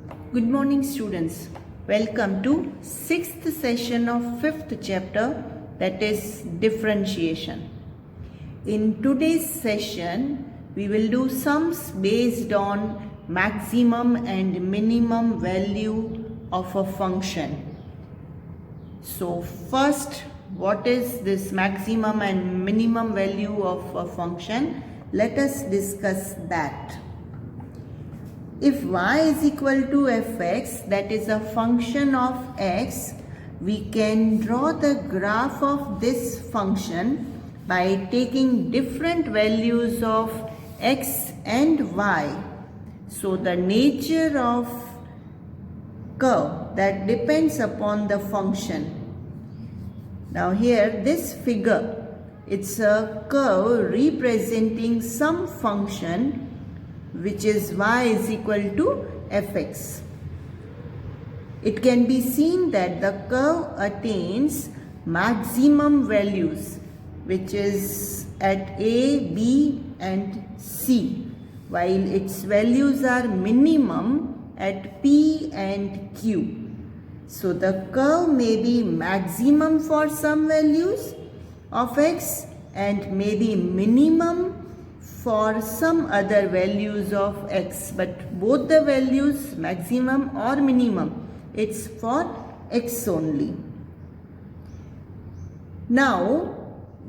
Good morning, students. Welcome to 6th session of 5th chapter, that is differentiation. In today's session, we will do sums based on maximum and minimum value of a function. So first, what is this maximum and minimum value of a function? Let us discuss that. If y is equal to fx, that is a function of x, we can draw the graph of this function by taking different values of x and y. So the nature of curve that depends upon the function. Now here this figure, it's a curve representing some function which is y is equal to fx. It can be seen that the curve attains maximum values which is at a, b and c, while its values are minimum at p and q. So the curve may be maximum for some values of x and may be minimum for some other values of x, but both the values maximum or minimum, it's for x only. Now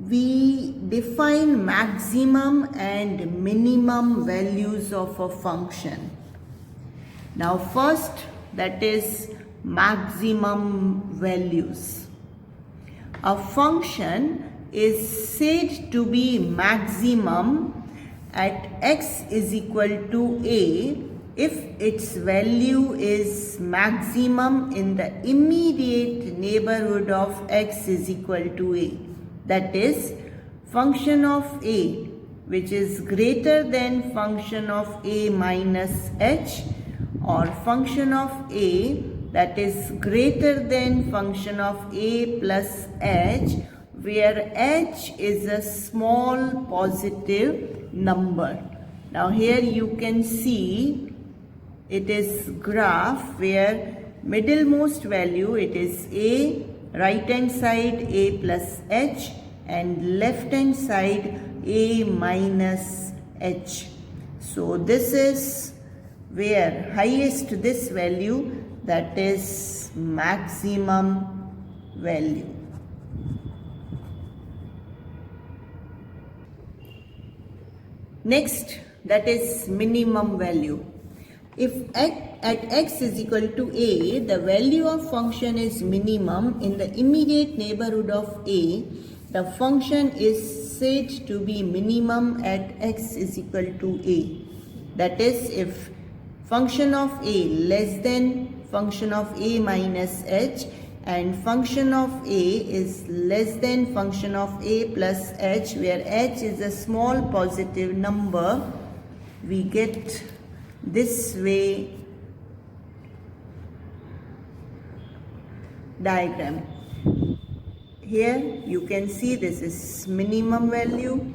we define maximum and minimum values of a function. Now first, that is maximum values. A function is said to be maximum at x is equal to a if its value is maximum in the immediate neighborhood of x is equal to a. That is, function of a which is greater than function of a minus h, or function of a that is greater than function of a plus h, where h is a small positive number. Now here you can see it is graph where middlemost value it is a, right hand side a plus h and left hand side a minus h. So this is where highest this value, that is maximum value. Next, that is minimum value. If at x is equal to a, the value of function is minimum in the immediate neighborhood of a, the function is said to be minimum at x is equal to a. That is, if function of a less than function of a minus h and function of a is less than function of a plus h, where h is a small positive number, we get this way diagram. Here you can see this is minimum value,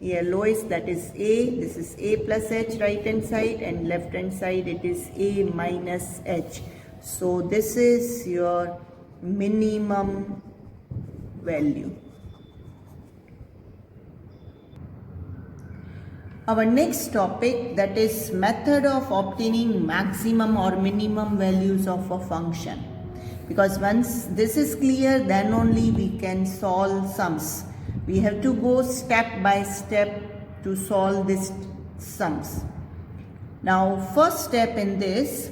here lowest, that is a, this is a plus h right hand side, and left hand side it is a minus h. So this is your minimum value. Our next topic, that is method of obtaining maximum or minimum values of a function. Because once this is clear, then only we can solve sums. We have to go step by step to solve these sums. Now first step in this,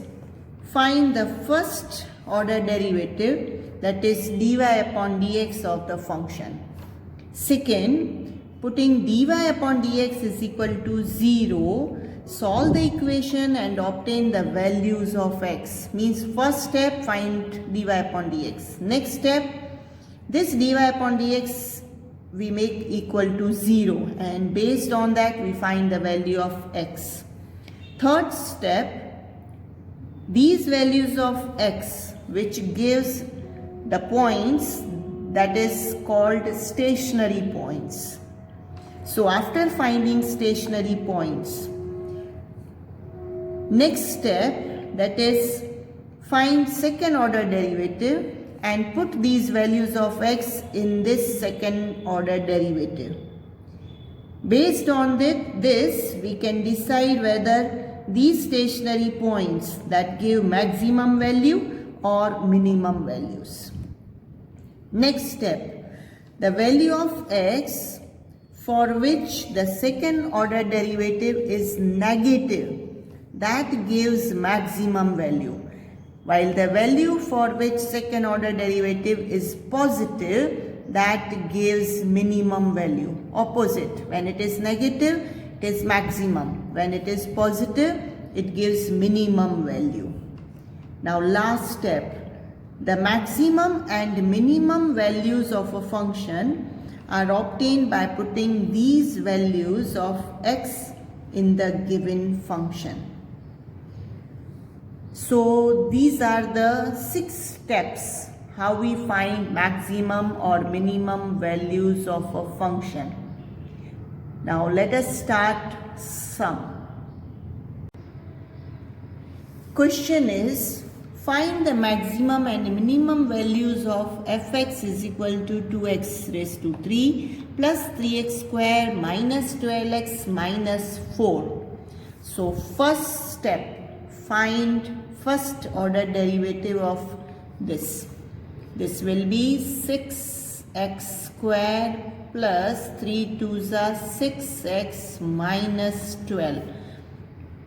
find the first order derivative, that is dy upon dx of the function. Second, putting dy upon dx is equal to 0, solve the equation and obtain the values of x. Means first step, find dy upon dx. Next step, this dy upon dx we make equal to 0, and based on that we find the value of x. Third step, these values of x which gives the points, that is called stationary points. So after finding stationary points, next step, that is find second order derivative and put these values of x in this second order derivative. Based on this, we can decide whether these stationary points that give maximum value or minimum values. Next step, the value of x for which the second order derivative is negative, that gives maximum value, while the value for which second order derivative is positive, that gives minimum value. Opposite, when it is negative, it is maximum. When it is positive, it gives minimum value. Now last step, the maximum and minimum values of a function are obtained by putting these values of x in the given function. So these are the 6 steps how we find maximum or minimum values of a function. Now let us start sum. Question is, find the maximum and minimum values of fx is equal to 2x raised to 3 plus 3x square minus 12x minus 4. So first step, find first order derivative of this. This will be 6x square plus 3 2s are 6x minus 12.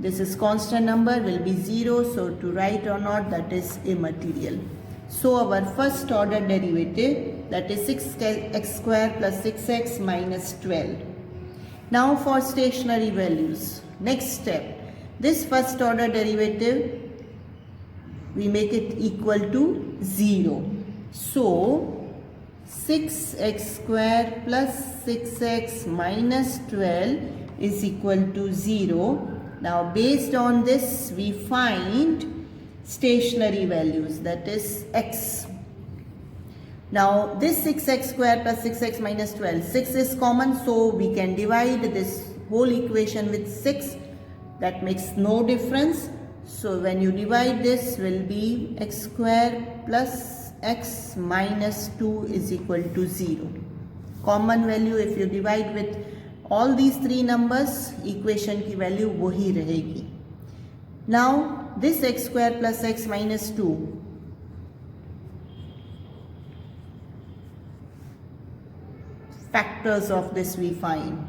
This is constant number, will be 0, so to write or not, that is immaterial. So our first order derivative, that is 6x square plus 6x minus 12. Now for stationary values. Next step, this first order derivative, we make it equal to 0. So 6x square plus 6x minus 12 is equal to 0. Now based on this, we find stationary values, that is x. Now this 6x square plus 6x minus 12, 6 is common, so we can divide this whole equation with 6. That makes no difference. So when you divide this, will be x square plus x minus 2 is equal to 0. Common value, if you divide with all these 3 numbers, equation की value वही रहेगी. Now this x square plus x minus 2, factors of this we find.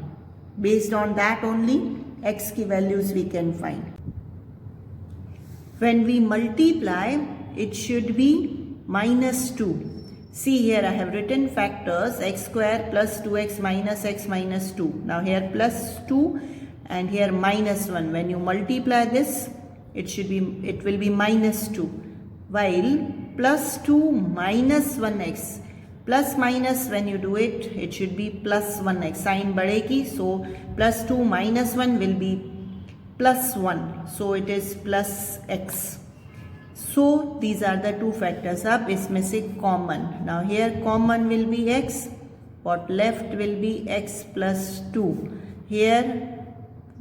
Based on that only, x की values we can find. When we multiply, it should be minus 2. See here, I have written factors x square plus 2x minus x minus 2. Now here plus 2 and here minus 1. When you multiply this, it will be minus 2. While plus 2 minus 1x. Plus minus, when you do it, it should be plus 1x. Sign badhegi, so plus 2 minus 1 will be plus 1. So it is plus x. So these are the 2 factors. Ab isme se common. Now here common will be x. What left will be x plus 2. Here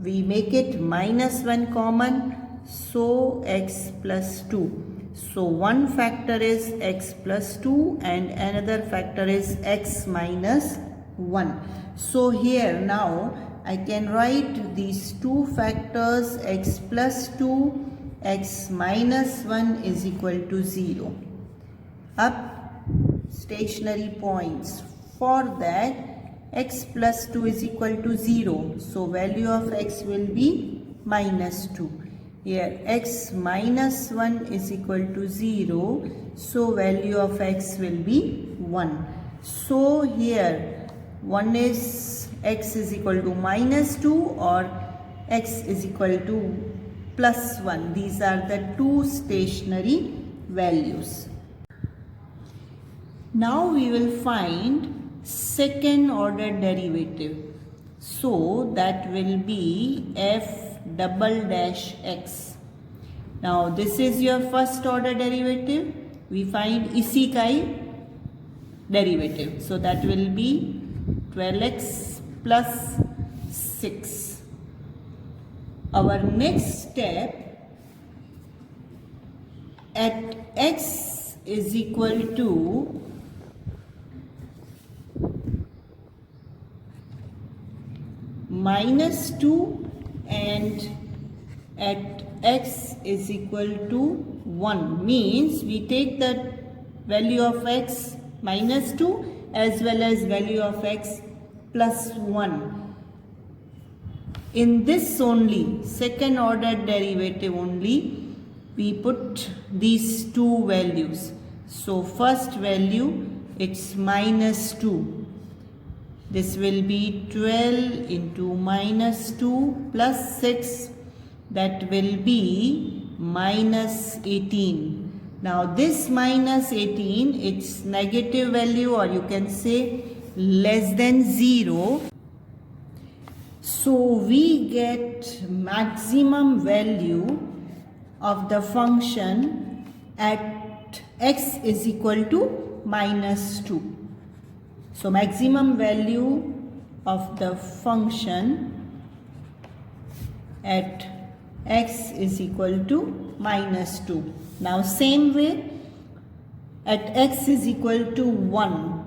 we make it minus 1 common. So x plus 2. So one factor is x plus 2 and another factor is x minus 1. So here now I can write these 2 factors, x plus 2, x minus 1 is equal to 0. Up stationary points. For that, x plus 2 is equal to 0. So value of x will be minus 2. Here x minus 1 is equal to 0. So value of x will be 1. So here one is x is equal to minus 2 or x is equal to plus 1. These are the 2 stationary values. Now we will find second order derivative. So that will be f double dash x. Now this is your first order derivative. We find इसी का ही derivative. So that will be 12x plus 6. Our next step at x is equal to -2 and at x is equal to 1, means we take the value of x -2 as well as value of x plus 1. In this only, second order derivative only, we put these two values. So first value, it's -2. This will be 12 into -2 plus 6. That will be -18. Now this -18, it's negative value, or you can say less than 0. So we get maximum value of the function at x is equal to -2. So maximum value of the function at x is equal to -2. Now same way, at x is equal to 1.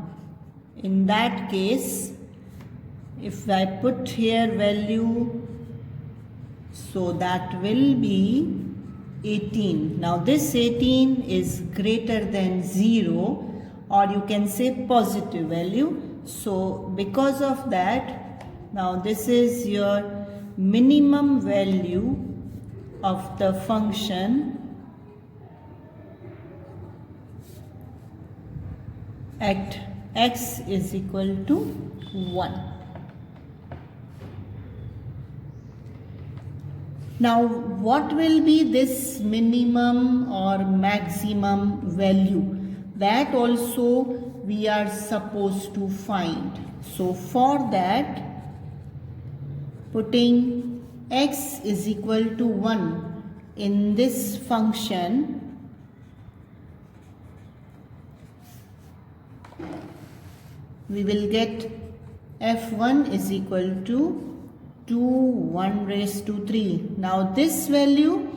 In that case, if I put here value, so that will be 18. Now this 18 is greater than 0, or you can say positive value. So because of that, now this is your minimum value of the function at x is equal to 1. Now what will be this minimum or maximum value? That also we are supposed to find. So for that, putting x is equal to 1 in this function, we will get f1 is equal to 1 raised to 3. Now this value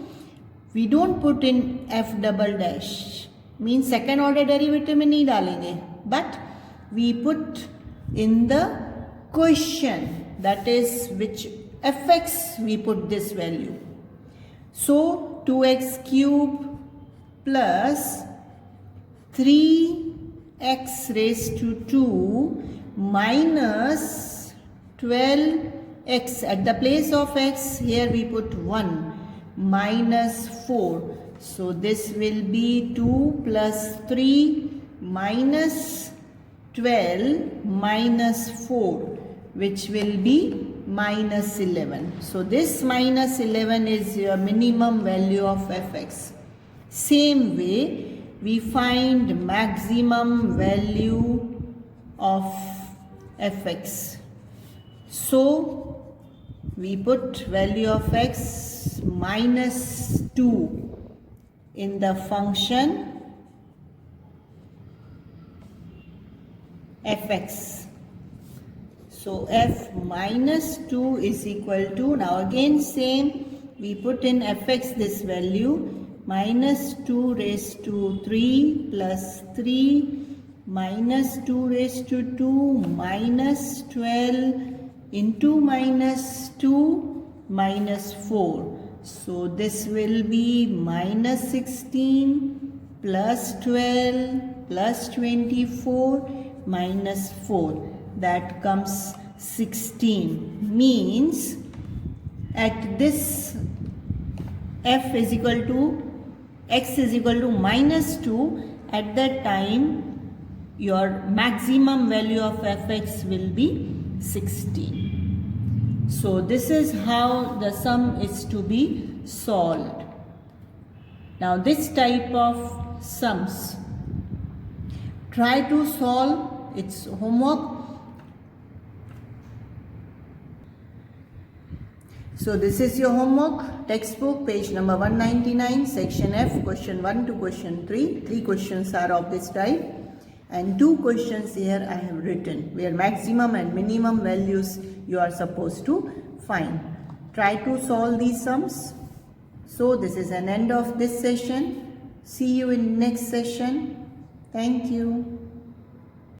we don't put in f double dash, means second order derivative में नहीं डालेंगे, but we put in the question, that is which fx we put this value. So 2x cube plus 3x raised to 2 minus 12x, at the place of x here we put 1, minus 4. So this will be 2 plus 3 minus 12 minus 4, which will be minus 11. So this minus 11 is your minimum value of fx. Same way, we find maximum value of fx. So we put value of x minus 2 in the function fx. So f minus 2 is equal to, now again same, we put in fx this value, minus 2 raised to 3 plus 3 minus 2 raised to 2 minus 12 into minus 2 minus 4. So this will be minus 16 plus 12 plus 24 minus 4. That comes 16. Means at this f is equal to x is equal to minus 2, at that time your maximum value of fx will be 16. So this is how the sum is to be solved. Now this type of sums, try to solve, it's homework. So this is your homework textbook, page number 199, section F, question 1 to question 3. 3 questions are of this type, and 2 questions here I have written, where maximum and minimum values you are supposed to find. Try to solve these sums. So this is an end of this session. See you in next session. Thank you.